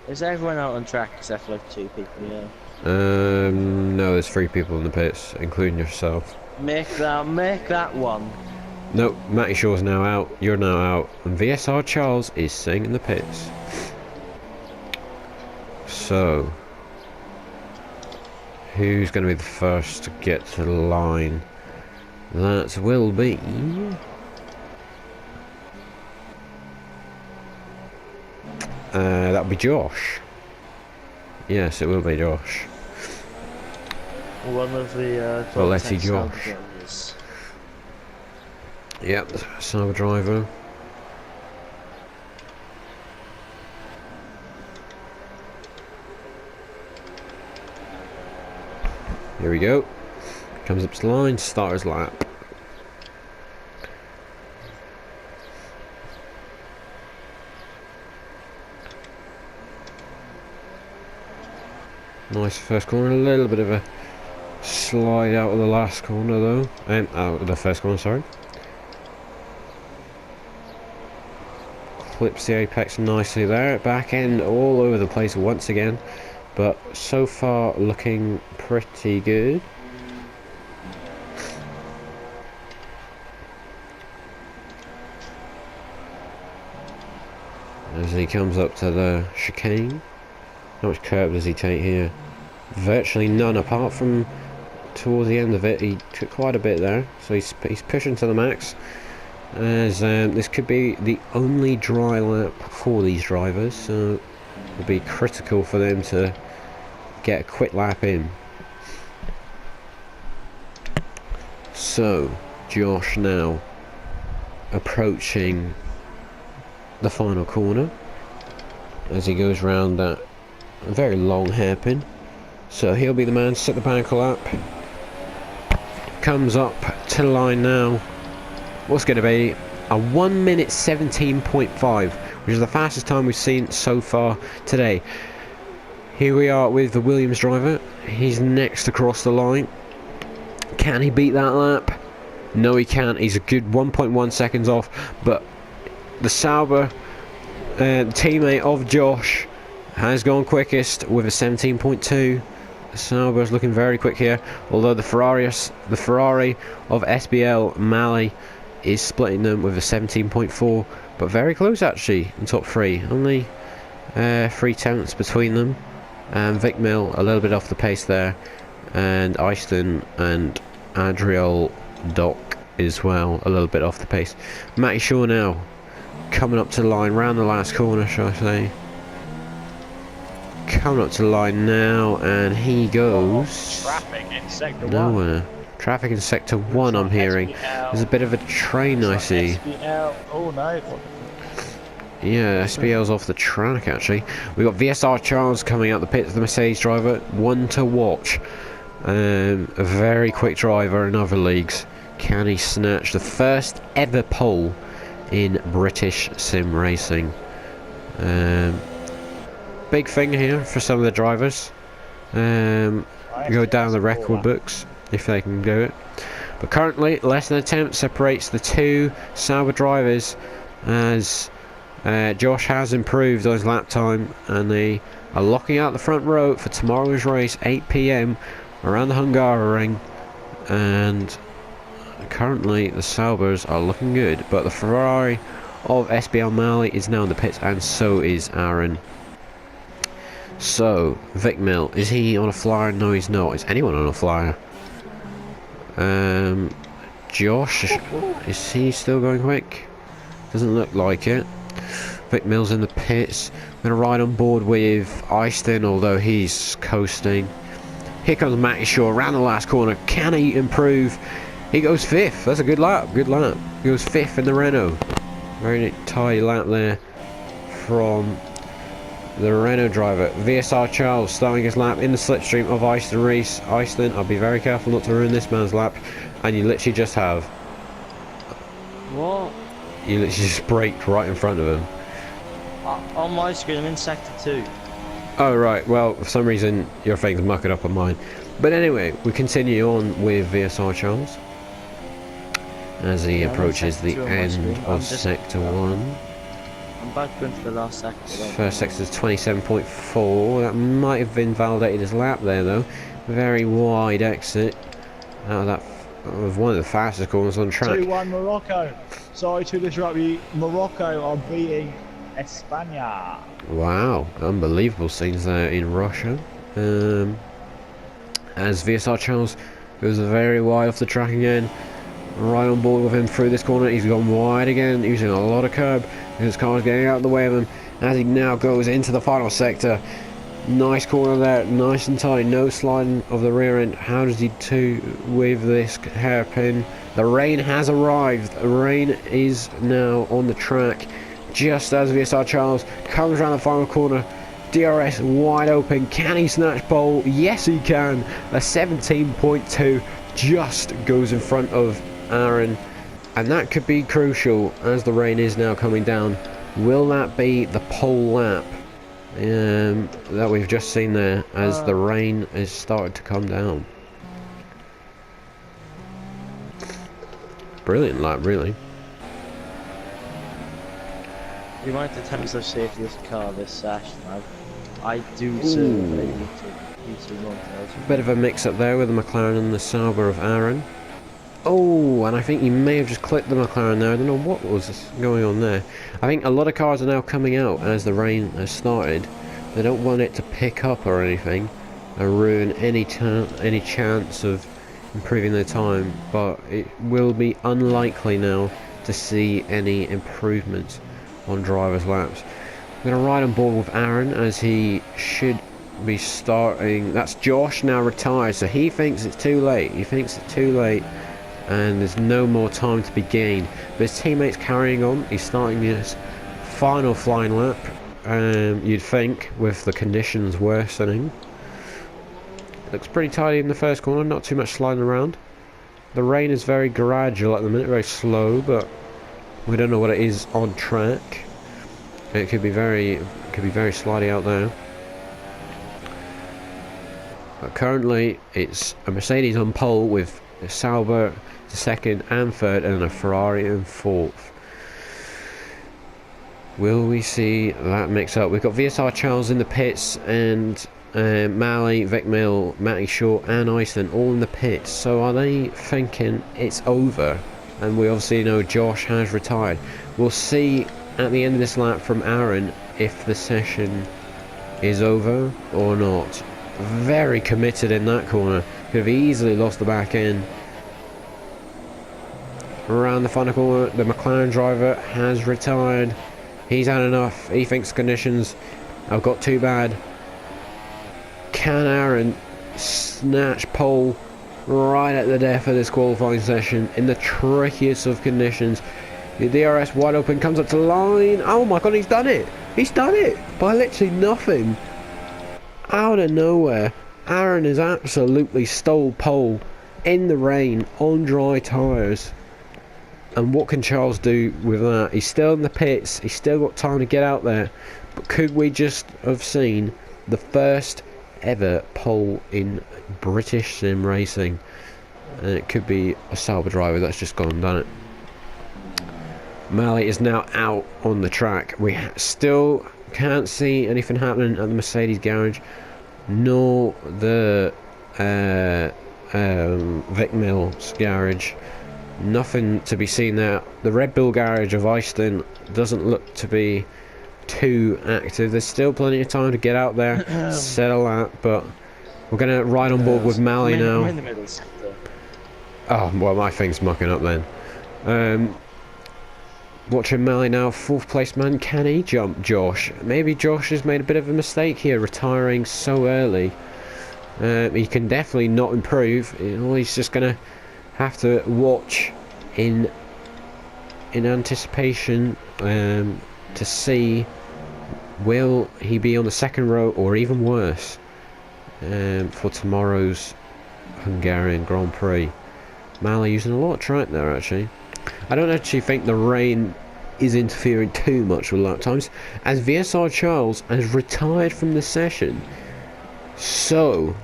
Is everyone out on track except for like 2 people? Yeah. No, there's 3 people in the pits, including yourself. Make that one. Nope, Matty Shaw's now out, you're now out, and VSR Charles is sitting in the pits. So, who's going to be the first to get to the line? That will be... that'll be Josh. Yes, it will be Josh. One of the Well, let's see Josh. drivers. Yep, Sauber driver. Here we go. Comes up to the line, starter's lap. Nice first corner, a little bit of a slide out of the last corner though. Out of the first corner, sorry. Clips the apex nicely there. Back end all over the place once again. But so far looking pretty good. As he comes up to the chicane. How much curb does he take here? Virtually none, apart from towards the end of it. He took quite a bit there, so he's pushing to the max. As this could be the only dry lap for these drivers, so it'll be critical for them to get a quick lap in. So Josh now approaching the final corner as he goes round that very long hairpin. So he'll be the man to set the bank lap. Comes up to the line now. What's going to be a 1 minute 17.5, which is the fastest time we've seen so far today. Here we are with the Williams driver. He's next across the line. Can he beat that lap? No, he can't. He's a good 1.1 seconds off, but the Sauber teammate of Josh has gone quickest with a 17.2. Sauber's looking very quick here, although the Ferrari of SBL Mali is splitting them with a 17.4, but very close actually in top 3. Only 3/10 between them. And Vic Mill a little bit off the pace there, and Eyston and Adriel Dock as well a little bit off the pace. Matty Shaw now coming up to the line, round the last corner, shall I say. Coming up to the line now, and he goes Traffic in sector 1. nowhere. Traffic in sector 1, I'm hearing. There's a bit of a train I see. SBL. Oh no. Yeah, SBL's off the track actually. We've got VSR Charles coming out the pits, the Mercedes driver. One to watch. A very quick driver in other leagues. Can he snatch the first ever pole in British sim racing? Big thing here for some of the drivers. Go down the record books if they can do it. But currently, less than a tenth separates the 2 Sauber drivers, as Josh has improved on his lap time, and they are locking out the front row for tomorrow's race, 8 PM, around the Hungary ring. And currently, the Saubers are looking good, but the Ferrari of SBL Mali is now in the pits, and so is Aaron. So, Vic Mill, is he on a flyer? No, he's not. Is anyone on a flyer? Josh, is he still going quick? Doesn't look like it. Vic Mill's in the pits. I'm going to ride on board with Eyston, although he's coasting. Here comes Matty Shaw around the last corner. Can he improve? He goes 5th. That's a good lap. Good lap. He goes 5th in the Renault. Very tidy lap there from the Renault driver. VSR Charles starting his lap in the slipstream of Eyston Reese. Eyston, I'll be very careful not to ruin this man's lap. And you literally just have. What? You literally just braked right in front of him. On my screen, I'm in sector 2. Oh right, well for some reason your thing's mucking up on mine. But anyway, we continue on with VSR Charles as he approaches the end of sector 1. I'm about to go into the last sector. First sector is 27.4. That might have invalidated his lap there, though. Very wide exit out of that of one of the fastest corners on track. 2-1 Morocco. Sorry to disrupt you. Morocco are beating España. Wow, unbelievable scenes there in Russia. As VSR Charles goes very wide off the track again. Right on board with him through this corner. He's gone wide again, using a lot of curb. His car's getting out of the way of him as he now goes into the final sector. Nice corner there, nice and tight, no sliding of the rear end. How does he do with this hairpin? The rain has arrived. The rain is now on the track just as VSR Charles comes around the final corner. DRS wide open. Can he snatch pole? Yes, he can. A 17.2 just goes in front of Aaron, and that could be crucial as the rain is now coming down. Will that be the pole lap that we've just seen there as the rain has started to come down? Brilliant lap, really. The amount of times I've saved this car this session, I do serve a YouTube montage. Bit of a mix up there with the McLaren and the Sauber of Aaron. Oh, and I think he may have just clipped the McLaren there. I don't know what was going on there. I think a lot of cars are now coming out as the rain has started. They don't want it to pick up or anything and ruin any chance of improving their time, but it will be unlikely now to see any improvement on drivers' laps. I'm going to ride on board with Aaron as he should be starting. That's Josh, now retired, so he thinks it's too late. He thinks it's too late and there's no more time to be gained. But his teammate's carrying on. He's starting his final flying lap, you'd think, with the conditions worsening. Looks pretty tidy in the first corner, not too much sliding around. The rain is very gradual at the minute, very slow, but we don't know what it is on track. It could be very slidey out there. But currently it's a Mercedes on pole with a Sauber second and third and a Ferrari in fourth. Will we see that mix up? We've got VSR Charles in the pits and Malley, Vic Mill, Matty Shaw and Iceland all in the pits. So are they thinking it's over? And we obviously know Josh has retired. We'll see at the end of this lap from Aaron if the session is over or not. Very committed in that corner. Could have easily lost the back end. Around the final corner, the McLaren driver has retired. He's had enough. He thinks conditions have got too bad. Can Aaron snatch pole right at the death of this qualifying session in the trickiest of conditions? The DRS wide open, comes up to line. Oh my god, he's done it! He's done it by literally nothing. Out of nowhere, Aaron has absolutely stole pole in the rain on dry tyres. And what can Charles do with that? He's still in the pits, he's still got time to get out there. But could we just have seen the first ever pole in British sim racing? And it could be a Sauber driver that's just gone and done it. Malley is now out on the track. We still can't see anything happening at the Mercedes garage, nor the Vic Mill's garage. Nothing to be seen there. The Red Bull garage of Easton doesn't look to be too active. There's still plenty of time to get out there, settle out, but we're going to ride on board with Malley now. I'm in the middle sector. Oh, well, my thing's mucking up then. Watching Malley now, fourth place man. Can he jump Josh? Maybe Josh has made a bit of a mistake here, retiring so early. He can definitely not improve. He's just going to have to watch in anticipation to see will he be on the second row or even worse for tomorrow's Hungarian Grand Prix. Malley using a lot of track there actually. I don't actually think the rain is interfering too much with lap times, as VSR Charles has retired from the session. So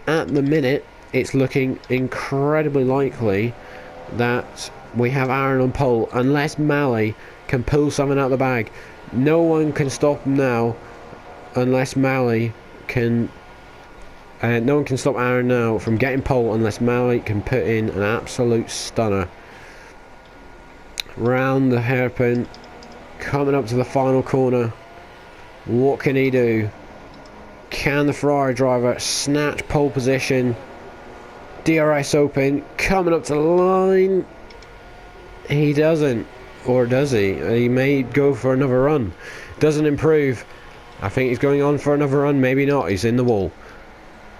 at the minute it's looking incredibly likely that we have Aaron on pole, unless Malley can pull something out of the bag No one can stop him now unless Mally can. No one can stop Aaron now from getting pole unless Mally can put in an absolute stunner. Round the hairpin, coming up to the final corner. What can he do? Can the Ferrari driver snatch pole position? DRS open, coming up to the line. He doesn't, or does he? He may go for another run. Doesn't improve. I think he's going on for another run, maybe not. He's in the wall.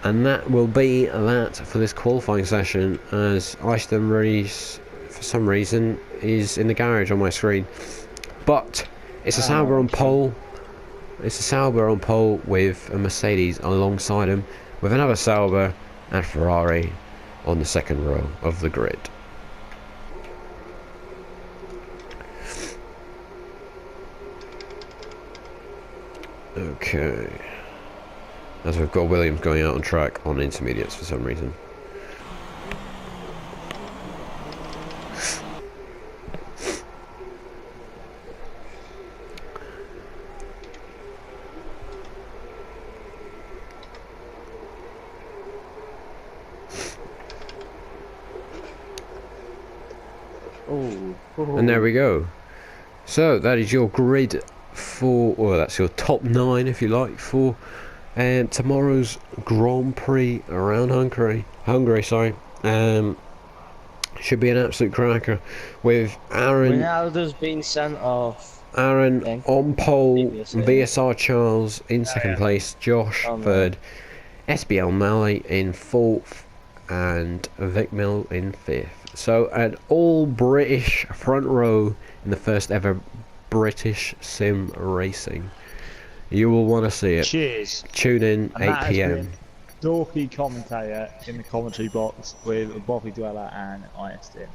And that will be that for this qualifying session, as Aston Reese, for some reason, is in the garage on my screen. But it's a Sauber on pole. It's a Sauber on pole with a Mercedes alongside him, with another Sauber and Ferrari on the second row of the grid. Okay. As we've got Williams going out on track on intermediates for some reason. And there we go. So that is your grid for, or that's your top 9 if you like, for tomorrow's Grand Prix around Hungary. Should be an absolute cracker with Aaron. Ronaldo's been sent off. Aaron on pole, BSR Charles in second place, Josh third, SBL Mally in 4th, and Vic Mill in 5th. So an all British front row in the first ever British sim racing. You will want to see it. Cheers. Tune in 8 PM. Dorky commentator in the commentary box with Bobby Dweller and Iastin.